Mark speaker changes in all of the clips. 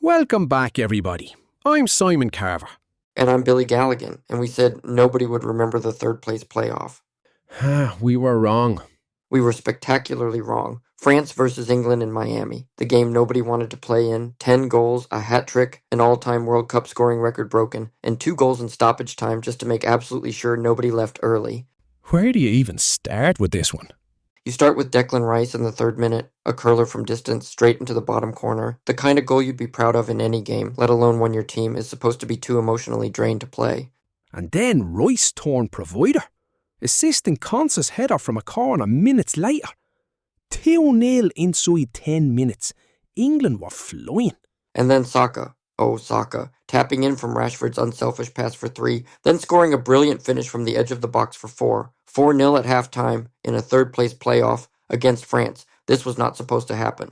Speaker 1: Welcome back, everybody. I'm Simon Carver.
Speaker 2: And I'm Billy Galligan, and we said nobody would remember the third place playoff.
Speaker 1: We were wrong.
Speaker 2: We were spectacularly wrong. France versus England in Miami, the game nobody wanted to play in, 10 goals, a hat trick, an all-time World Cup scoring record broken, and 2 goals in stoppage time just to make absolutely sure nobody left early.
Speaker 1: Where do you even start with this one?
Speaker 2: You start with Declan Rice in the 3rd minute, a curler from distance straight into the bottom corner, the kind of goal you'd be proud of in any game, let alone when your team is supposed to be too emotionally drained to play.
Speaker 1: And then Rice turned provider, assisting Conce's header from a corner minutes later. 2-0 inside 10 minutes. England were flying.
Speaker 2: And then Saka, tapping in from Rashford's unselfish pass for 3, then scoring a brilliant finish from the edge of the box for 4. 4-0 at halftime in a third-place playoff against France. This was not supposed to happen.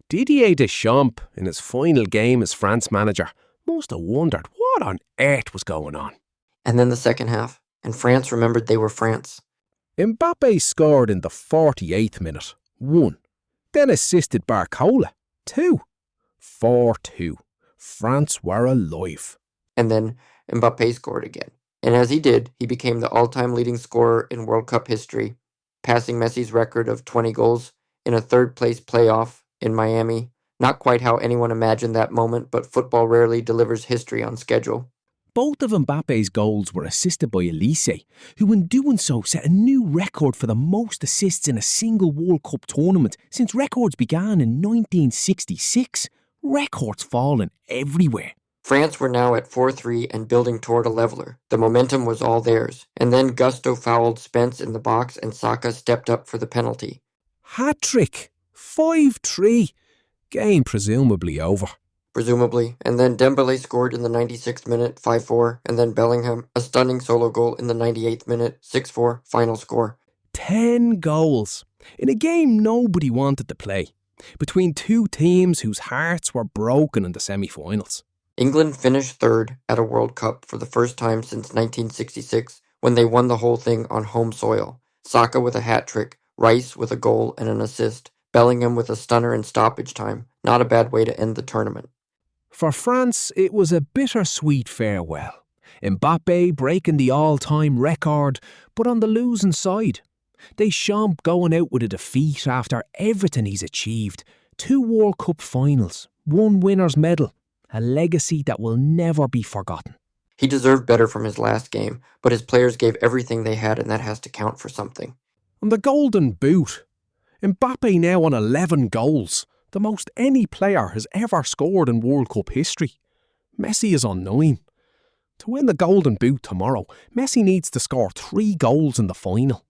Speaker 1: Didier Deschamps, in his final game as France manager, must have wondered what on earth was going on.
Speaker 2: And then the second half, and France remembered they were France.
Speaker 1: Mbappé scored in the 48th minute, 1. Then assisted Barcola, 2. 4-2. France were alive.
Speaker 2: And then Mbappé scored again. And as he did, he became the all-time leading scorer in World Cup history, passing Messi's record of 20 goals in a third-place playoff in Miami. Not quite how anyone imagined that moment, but football rarely delivers history on schedule.
Speaker 1: Both of Mbappe's goals were assisted by Elise, who in doing so set a new record for the most assists in a single World Cup tournament since records began in 1966. Records falling everywhere.
Speaker 2: France were now at 4-3 and building toward a leveler. The momentum was all theirs. And then Gusto fouled Spence in the box and Saka stepped up for the penalty.
Speaker 1: Hat-trick! 5-3. Game presumably over.
Speaker 2: Presumably. And then Dembele scored in the 96th minute, 5-4. And then Bellingham, a stunning solo goal in the 98th minute, 6-4, final score.
Speaker 1: 10 goals. In a game nobody wanted to play. Between two teams whose hearts were broken in the semi-finals.
Speaker 2: England finished 3rd at a World Cup for the first time since 1966 when they won the whole thing on home soil. Saka with a hat-trick, Rice with a goal and an assist, Bellingham with a stunner in stoppage time. Not a bad way to end the tournament.
Speaker 1: For France, it was a bittersweet farewell. Mbappé breaking the all-time record, but on the losing side. Deschamps going out with a defeat after everything he's achieved. 2 World Cup finals, 1 winner's medal. A legacy that will never be forgotten.
Speaker 2: He deserved better from his last game, but his players gave everything they had and that has to count for something.
Speaker 1: And the golden boot. Mbappé now on 11 goals, the most any player has ever scored in World Cup history. Messi is on 9. To win the golden boot tomorrow, Messi needs to score 3 goals in the final.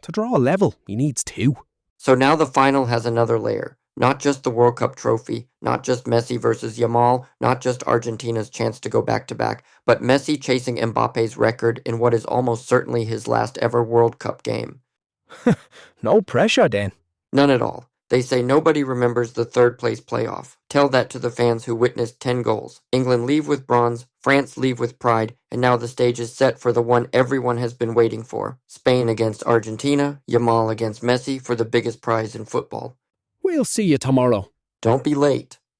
Speaker 1: To draw a level, he needs 2.
Speaker 2: So now the final has another layer. Not just the World Cup trophy, not just Messi versus Yamal, not just Argentina's chance to go back-to-back, but Messi chasing Mbappe's record in what is almost certainly his last ever World Cup game.
Speaker 1: No pressure then.
Speaker 2: None at all. They say nobody remembers the third-place playoff. Tell that to the fans who witnessed 10 goals. England leave with bronze, France leave with pride, and now the stage is set for the one everyone has been waiting for. Spain against Argentina, Yamal against Messi for the biggest prize in football.
Speaker 1: We'll see you tomorrow.
Speaker 2: Don't be late.